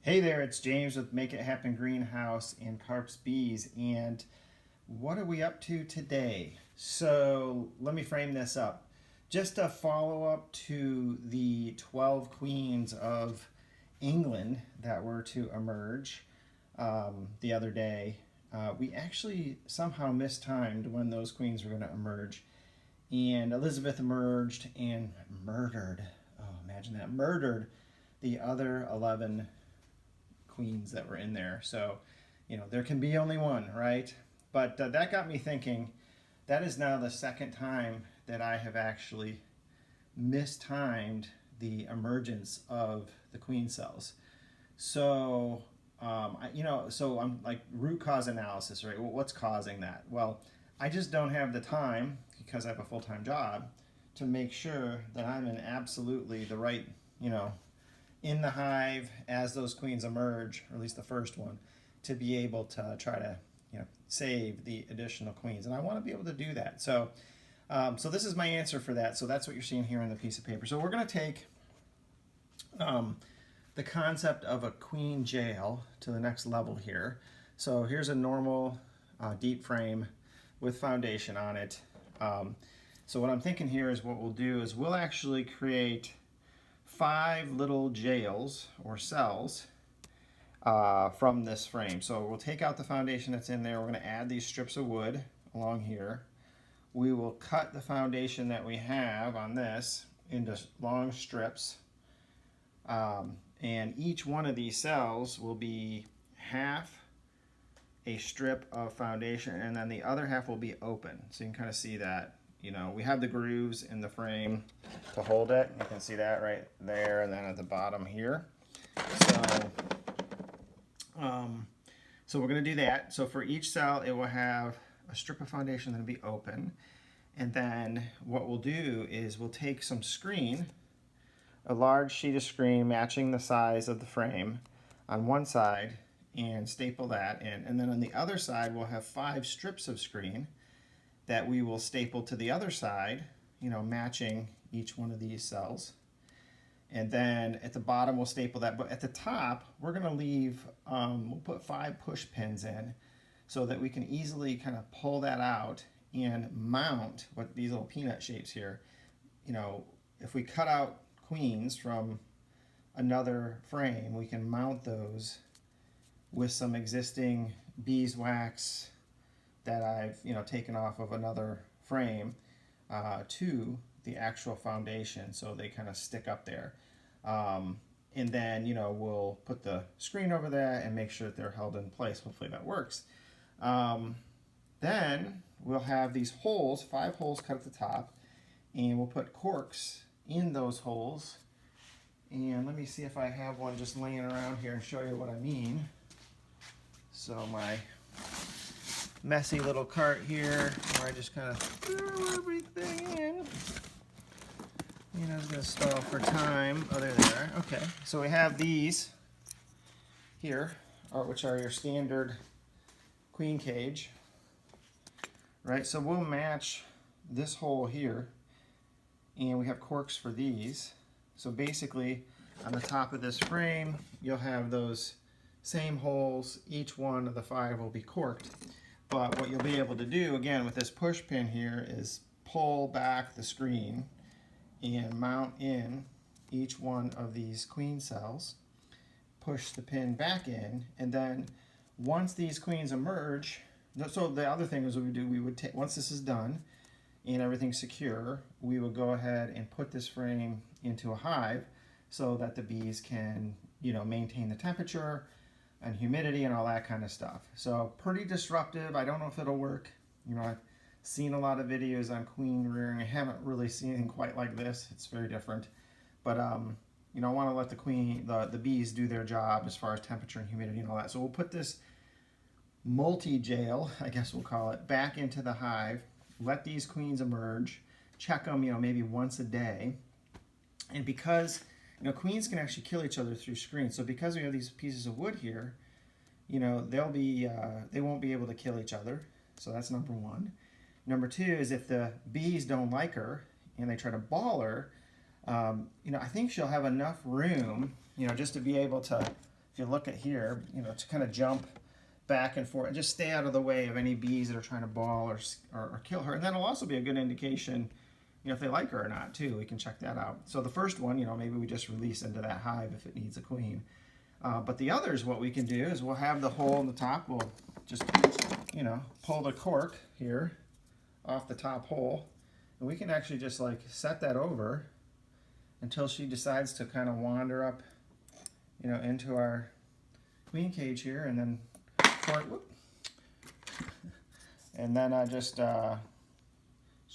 Hey there, it's James with Make It Happen Greenhouse and Carp's Bees. And what are we up to today? So let me frame this up. Just a follow up to the 12 queens of England that were to emerge the other day. We actually somehow mistimed when those queens were going to emerge. And Elizabeth emerged and murdered, oh, imagine that, murdered the other 11 queens that were in there. So, there can be only one, right? But that got me thinking. That is now the second time that I have actually mistimed the emergence of the queen cells. So, so I'm like root cause analysis, right? Well, what's causing that? Well, I just don't have the time because I have a full time job to make sure that I'm in absolutely the right, in the hive as those queens emerge, or at least the first one, to be able to try to save the additional queens. And I want to be able to do that. So, so this is my answer for that. So that's what you're seeing here on the piece of paper. So we're going to take the concept of a queen jail to the next level here. So here's a normal deep frame with foundation on it. So what I'm thinking here is what we'll do is we'll actually create 5 little jails or cells from this frame. So we'll take out the foundation that's in there. We're going to add these strips of wood along here. We will cut the foundation that we have on this into long strips. And each one of these cells will be half a strip of foundation, and then the other half will be open. So you can kind of see that. We have the grooves in the frame to hold it. You can see that right there, and then at the bottom here. So we're going to do that. So for each cell, it will have a strip of foundation that will be open. And then what we'll do is we'll take some screen, a large sheet of screen matching the size of the frame on one side, and staple that in. And then on the other side, we'll have 5 strips of screen that we will staple to the other side, matching each one of these cells. And then at the bottom, we'll staple that. But at the top, we're going to leave, we'll put 5 push pins in so that we can easily kind of pull that out and mount what these little peanut shapes here. If we cut out queens from another frame, we can mount those with some existing beeswax that I've taken off of another frame to the actual foundation, so they kind of stick up there. And then we'll put the screen over there and make sure that they're held in place. Hopefully that works. Then we'll have these holes, 5 holes cut at the top, and we'll put corks in those holes. And let me see if I have one just laying around here and show you what I mean. So my messy little cart here where I just kind of throw everything in. I was going to stall for time. Oh, there. Okay, so we have these here, which are your standard queen cage. Right, so we'll match this hole here, and we have corks for these. So basically, on the top of this frame, you'll have those same holes. Each one of the 5 will be corked. But what you'll be able to do, again, with this push pin here is pull back the screen and mount in each one of these queen cells, push the pin back in, and then once these queens emerge, so the other thing is what we would take, once this is done and everything's secure, we will go ahead and put this frame into a hive so that the bees can, maintain the temperature and humidity and all that kind of stuff. So pretty disruptive. I don't know if it'll work. I've seen a lot of videos on queen rearing. I haven't really seen anything quite like this. It's very different. But I want to let the bees do their job as far as temperature and humidity and all that. So we'll put this multi-jail, I guess we'll call it, back into the hive. Let these queens emerge. Check them, maybe once a day. And because queens can actually kill each other through screens. So because we have these pieces of wood here, they won't be able to kill each other. So that's number 1. Number 2 is if the bees don't like her and they try to ball her, I think she'll have enough room, just to be able to if you look at here, you know, to kind of jump back and forth and just stay out of the way of any bees that are trying to ball or kill her. And that'll also be a good indication, you know, if they like her or not too. We can check that out. So the first one, you know, maybe we just release into that hive if it needs a queen. But the others, what we can do is we'll have the hole in the top. We'll just, you know, pull the cork here off the top hole. And we can actually just like set that over until she decides to kind of wander up, you know, into our queen cage here, and then cork, whoop. And then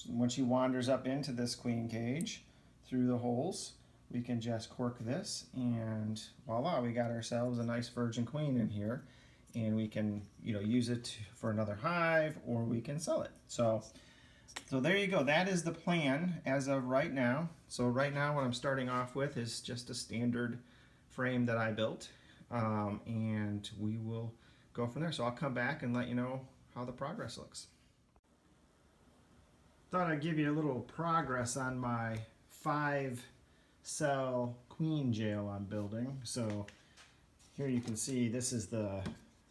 when she wanders up into this queen cage through the holes, we can just cork this, and voila, we got ourselves a nice virgin queen in here, and we can, you know, use it for another hive, or we can sell it. So there you go. That is the plan as of right now. So right now what I'm starting off with is just a standard frame that I built, and we will go from there. So I'll come back and let you know how the progress looks. Thought I'd give you a little progress on my 5-cell queen jail I'm building. So here you can see this is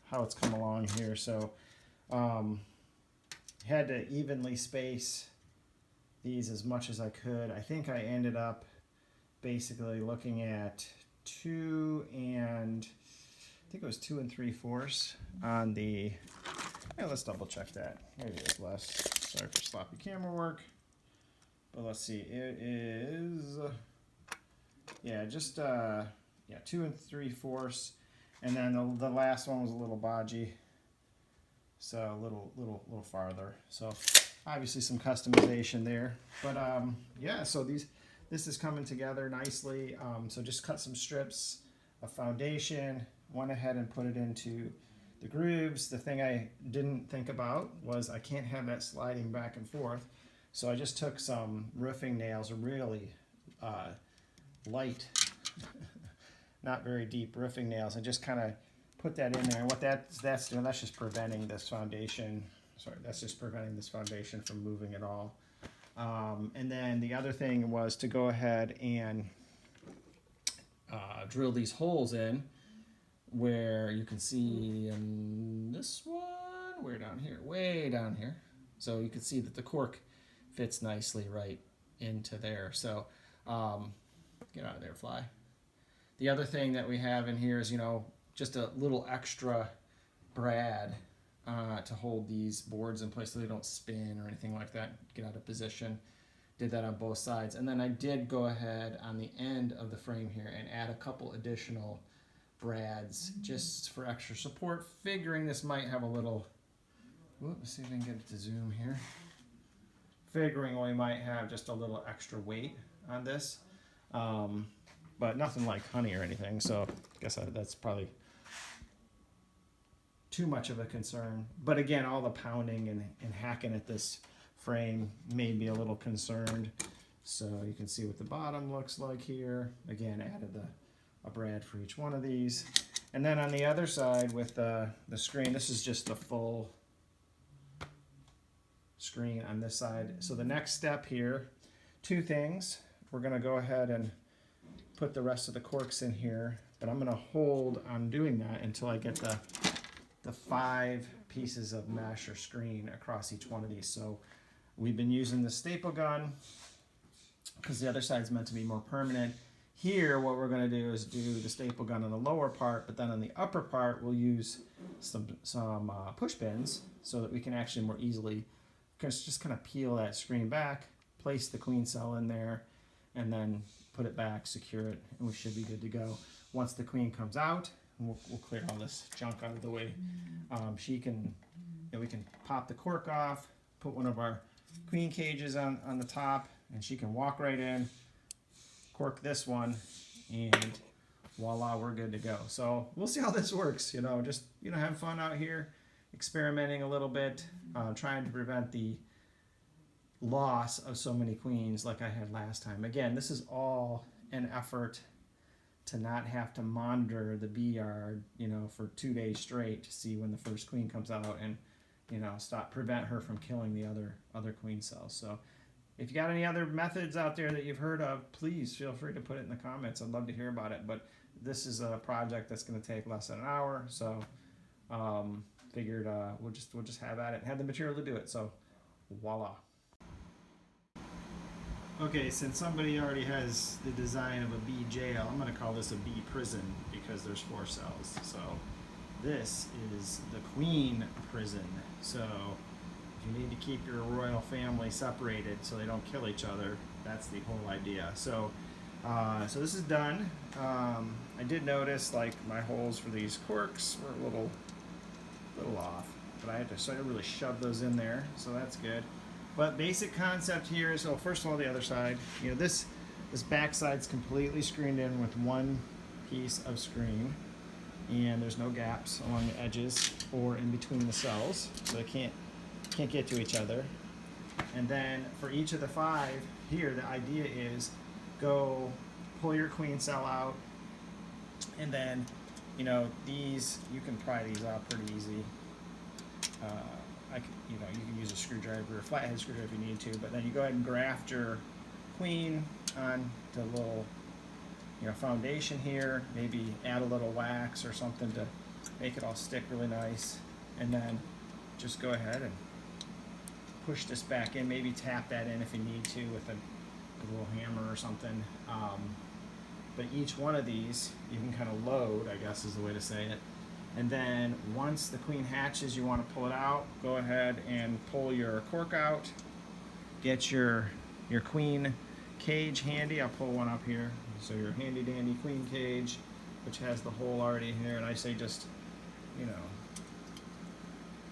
how it's come along here. So had to evenly space these as much as I could. I think I ended up basically looking at 2 3/4 on the, let's double check that. Maybe it's less. Sorry for sloppy camera work. But let's see, it is, just 2 3/4, and then the last one was a little bodgy, so a little farther. So obviously some customization there, but so this is coming together nicely. So just cut some strips of foundation, went ahead and put it into the grooves. The thing I didn't think about was I can't have that sliding back and forth. So I just took some roofing nails, really light, not very deep roofing nails, and just kind of put that in there. And what that's doing, that's just preventing this foundation. Sorry, that's just preventing this foundation from moving at all. And then the other thing was to go ahead and drill these holes in, where you can see this one, way down here. So you can see that the cork fits nicely right into there. So get out of there, fly. The other thing that we have in here is, you know, just a little extra brad to hold these boards in place so they don't spin or anything like that, get out of position. Did that on both sides. And then I did go ahead on the end of the frame here and add a couple additional brads just for extra support, figuring this might have a little, let's see if I can get it to zoom here. Figuring we might have just a little extra weight on this, but nothing like honey or anything, so I guess that's probably too much of a concern. But again, all the pounding and hacking at this frame made me a little concerned. So you can see what the bottom looks like here. Again, added a brad for each one of these. And then on the other side with the screen, this is just the full screen on this side. So the next step here, 2 things. We're going to go ahead and put the rest of the corks in here, but I'm going to hold on doing that until I get the 5 pieces of mesh or screen across each one of these. So we've been using the staple gun because the other side is meant to be more permanent. Here, what we're going to do is do the staple gun on the lower part, but then on the upper part, we'll use some push pins so that we can actually more easily just kind of peel that screen back, place the queen cell in there, and then put it back, secure it, and we should be good to go. Once the queen comes out, we'll clear all this junk out of the way. We can pop the cork off, put one of our queen cages on the top, and she can walk right in, cork this one, and voila, we're good to go. So we'll see how this works. Just have fun out here, experimenting a little bit, trying to prevent the loss of so many queens like I had last time. Again, this is all an effort to not have to monitor the bee yard, for 2 days straight to see when the first queen comes out and, prevent her from killing the other queen cells. So if you got any other methods out there that you've heard of, please feel free to put it in the comments. I'd love to hear about it. But this is a project that's going to take less than an hour, so figured we'll just have at it and have the material to do it. So voila. Okay, since somebody already has the design of a bee jail, I'm going to call this a bee prison because there's 4 cells. So this is the queen prison. So if you need to keep your royal family separated so they don't kill each other, that's the whole idea. So so this is done. I did notice like my holes for these corks were a little off, but I had to sort of really shove those in there, so that's good. But basic concept here is, so first of all, the other side, you know, this back side's completely screened in with one piece of screen, and there's no gaps along the edges or in between the cells, so they can't get to each other. And then for each of the 5 here, the idea is go pull your queen cell out, and then, you know, these, you can pry these out pretty easy. You can use a screwdriver, a flathead screwdriver if you need to, but then you go ahead and graft your queen on the little, you know, foundation here. Maybe add a little wax or something to make it all stick really nice, and then just go ahead and push this back in. Maybe tap that in if you need to with a little hammer or something. But each one of these you can kind of load, I guess is the way to say it. And then once the queen hatches, you want to pull it out. Go ahead and pull your cork out. Get your queen cage handy. I'll pull one up here. So your handy dandy queen cage, which has the hole already here. And I say just, you know,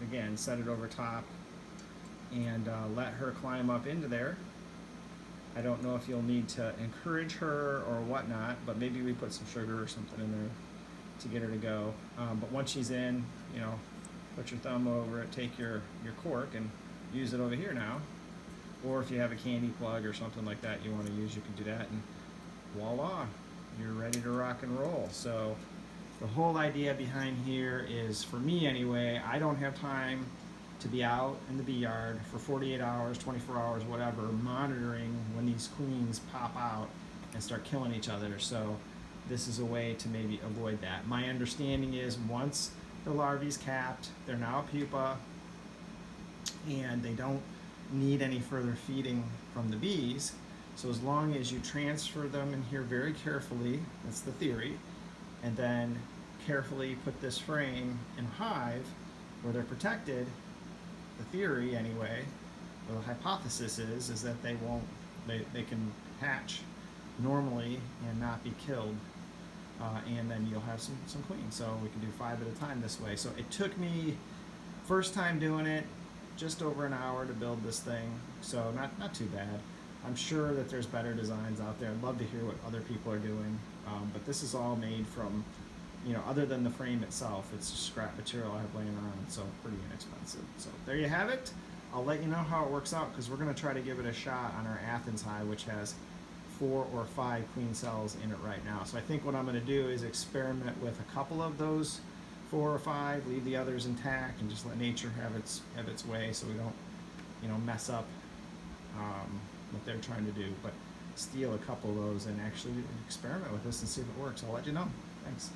again, set it over top and let her climb up into there. I don't know if you'll need to encourage her or whatnot, but maybe we put some sugar or something in there to get her to go. But once she's in, you know, put your thumb over it, take your cork and use it over here now. Or if you have a candy plug or something like that you want to use, you can do that, and voila, you're ready to rock and roll. So the whole idea behind here is, for me anyway, I don't have time to be out in the bee yard for 48 hours, 24 hours, whatever, monitoring when these queens pop out and start killing each other. So this is a way to maybe avoid that. My understanding is once the larvae's capped, they're now a pupa, and they don't need any further feeding from the bees. So as long as you transfer them in here very carefully, that's the theory, and then carefully put this frame in a hive where they're protected, the theory anyway, or the hypothesis is that they can hatch normally and not be killed. And then you'll have some queens. So we can do 5 at a time this way. So it took me, first time doing it, just over an hour to build this thing. So not too bad. I'm sure that there's better designs out there. I'd love to hear what other people are doing. But this is all made from, you know, other than the frame itself, it's just scrap material I have laying around, so pretty inexpensive. So there you have it. I'll let you know how it works out, because we're going to try to give it a shot on our Athens hive, which has 4 or 5 queen cells in it right now. So I think what I'm going to do is experiment with a couple of those 4 or 5, leave the others intact, and just let nature have its way, so we don't, you know, mess up what they're trying to do. But steal a couple of those and actually experiment with this and see if it works. I'll let you know. Thanks.